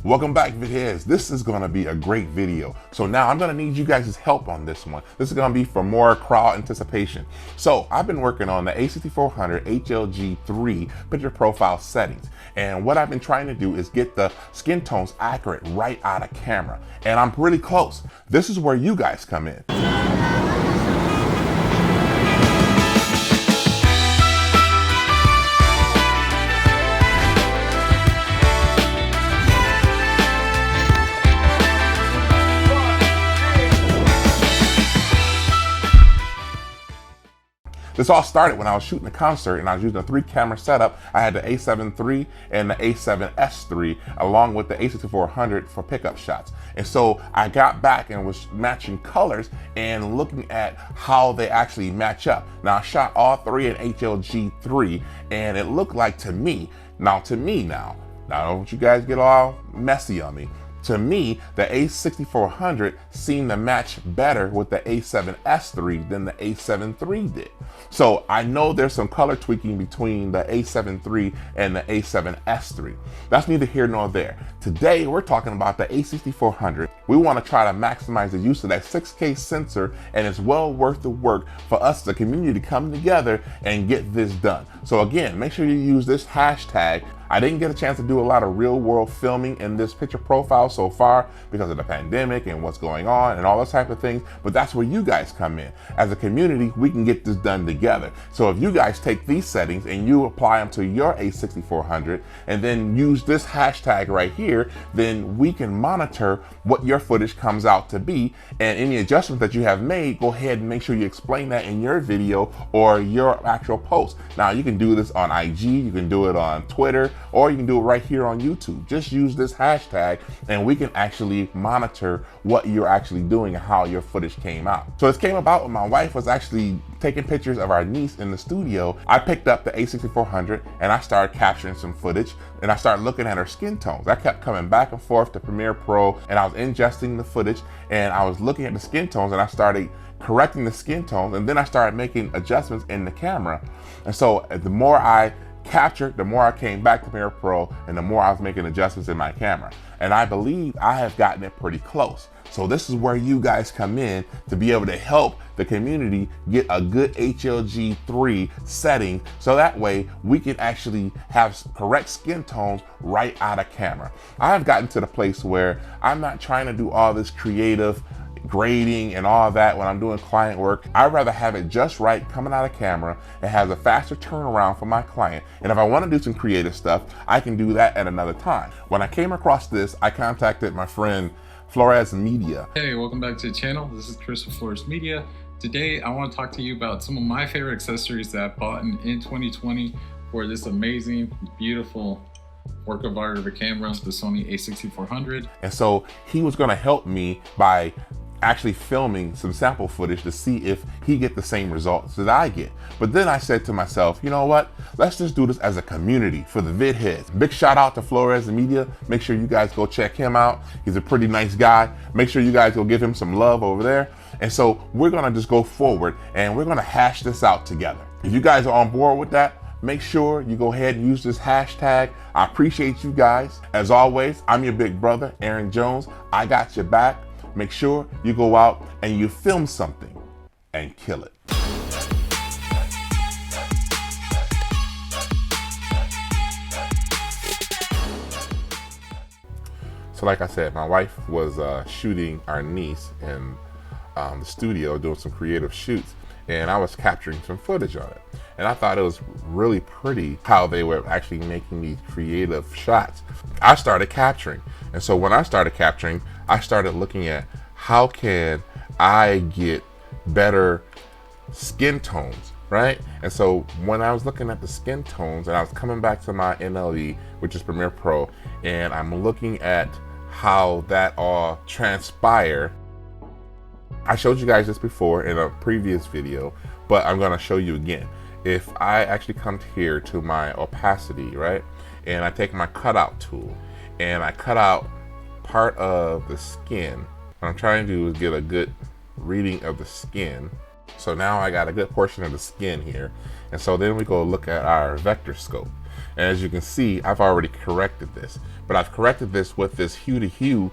Welcome back, Vid Headz. This is gonna be a great video. So now I'm gonna need you guys' help on this one. This is gonna be for more crowd anticipation. So I've been working on the a6400 HLG3 picture profile settings. And what I've been trying to do is get the skin tones accurate right out of camera. And I'm pretty close. This is where you guys come in. This all started when I was shooting a concert and I was using a 3-camera setup. I had the a7 III and the a7S III along with the a6400 for pickup shots. And so I got back and was matching colors and looking at how they actually match up. Now I shot all three in HLG3 and it looked like to me, now don't you guys get all messy on me. To me, the a6400 seemed to match better with the a7S III than the a7 III did. So I know there's some color tweaking between the a7 III and the a7S III. That's neither here nor there. Today, we're talking about the a6400. We want to try to maximize the use of that 6K sensor, and it's well worth the work for us, the community, to come together and get this done. So again, make sure you use this hashtag. I didn't get a chance to do a lot of real world filming in this picture profile so far because of the pandemic and what's going on and all those type of things, but that's where you guys come in. As a community, we can get this done together. So if you guys take these settings and you apply them to your a6400 and then use this hashtag right here, then we can monitor what your footage comes out to be, and any adjustments that you have made, go ahead and make sure you explain that in your video or your actual post. Now you can do this on IG, you can do it on Twitter, or you can do it right here on YouTube. Just use this hashtag and we can actually monitor what you're actually doing and how your footage came out. So this came about when my wife was actually taking pictures of our niece in the studio. I picked up the a6400 and I started capturing some footage and I started looking at her skin tones. I kept coming back and forth to Premiere Pro and I was ingesting the footage and I was looking at the skin tones and I started correcting the skin tones, and then I started making adjustments in the camera. And so the more I captured, the more I came back to Premiere Pro and the more I was making adjustments in my camera. And I believe I have gotten it pretty close. So this is where you guys come in to be able to help the community get a good HLG3 setting, so that way we can actually have correct skin tones right out of camera. I have gotten to the place where I'm not trying to do all this creative grading and all that when I'm doing client work. I'd rather have it just right coming out of camera. It has a faster turnaround for my client. And if I want to do some creative stuff, I can do that at another time. When I came across this, I contacted my friend Flores Media. Hey, welcome back to the channel. This is Chris with Flores Media. Today, I want to talk to you about some of my favorite accessories that I bought in 2020 for this amazing, beautiful work of art of a camera, the Sony a6400. And so he was going to help me by actually filming some sample footage to see if he get the same results that I get. But then I said to myself, you know what? Let's just do this as a community for the Vid Headz. Big shout out to Flores Media. Make sure you guys go check him out. He's a pretty nice guy. Make sure you guys go give him some love over there. And so we're gonna just go forward and we're gonna hash this out together. If you guys are on board with that, make sure you go ahead and use this hashtag. I appreciate you guys. As always, I'm your big brother, Aaron Jones. I got your back. Make sure you go out and you film something and kill it. So like I said, my wife was shooting our niece in the studio, doing some creative shoots, and I was capturing some footage on it. And I thought it was really pretty how they were actually making these creative shots. I started capturing. And so when I started capturing, I started looking at how can I get better skin tones, right? And so when I was looking at the skin tones and I was coming back to my NLE, which is Premiere Pro, and I'm looking at how that all transpire. I showed you guys this before in a previous video, but I'm gonna show you again. If I actually come here to my opacity, right? And I take my cutout tool and I cut out part of the skin. What I'm trying to do is get a good reading of the skin. So now I got a good portion of the skin here. And so then we go look at our vector scope. And as you can see, I've already corrected this, but I've corrected this with this hue to hue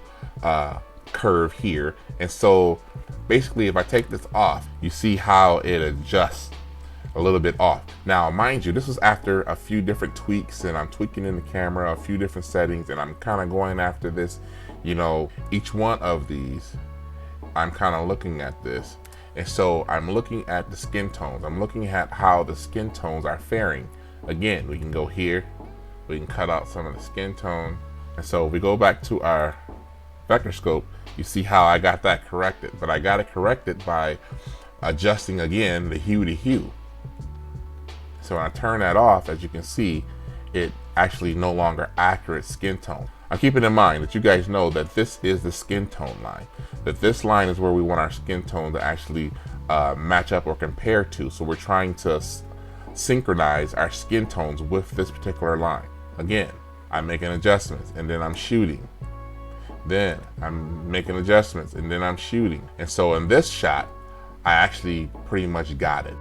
curve here. And so basically, if I take this off, you see how it adjusts a little bit off. Now, mind you, this is after a few different tweaks, and I'm tweaking in the camera, a few different settings, and I'm kind of going after this, you know, each one of these, I'm kind of looking at this. And so I'm looking at the skin tones. I'm looking at how the skin tones are faring. Again, we can go here, we can cut out some of the skin tone. And so if we go back to our vector scope, you see how I got that corrected, but I got it corrected by adjusting again the hue to hue. So when I turn that off, as you can see, it actually no longer accurate skin tone. I'm keeping in mind that you guys know that this is the skin tone line, that this line is where we want our skin tone to actually match up or compare to. So we're trying to synchronize our skin tones with this particular line. Again, I'm making adjustments and then I'm shooting. Then I'm making adjustments and then I'm shooting. And so in this shot, I actually pretty much got it.